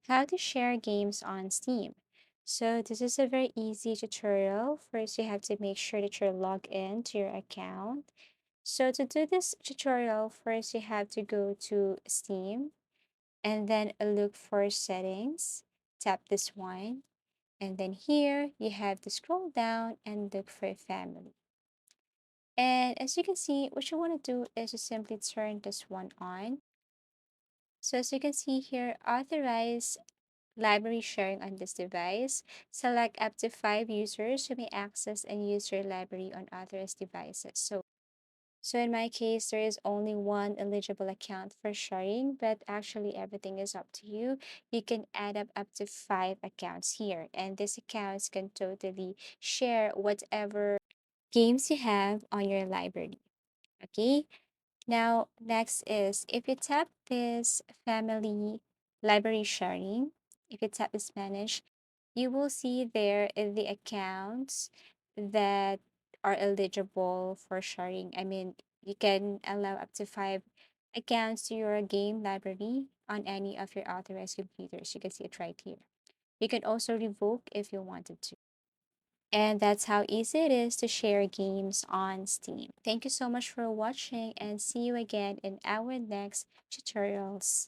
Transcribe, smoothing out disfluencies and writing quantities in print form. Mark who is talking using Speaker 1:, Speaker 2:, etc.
Speaker 1: How to share games on Steam. So this is a very easy tutorial. First, you have to make sure that you're logged in to your account. So to do this tutorial, first you have to go to Steam and then look for settings. Tap this one. And then here you have to scroll down and look for family. And as you can see, what you want to do is to simply turn this one on. So as you can see here, authorize library sharing on this device. Select up to 5 users who may access and use your library on authorized devices. So in my case, there is only one eligible account for sharing, but actually everything is up to you. You can add up to 5 accounts here, and these accounts can totally share whatever games you have on your library. Okay, now, next is if you tap this family library sharing, if you tap this manage, you will see there the accounts that are eligible for sharing. I mean, you can allow up to 5 accounts to your game library on any of your authorized computers. You can see it right here. You can also revoke if you wanted to. And that's how easy it is to share games on Steam. Thank you so much for watching and see you again in our next tutorials.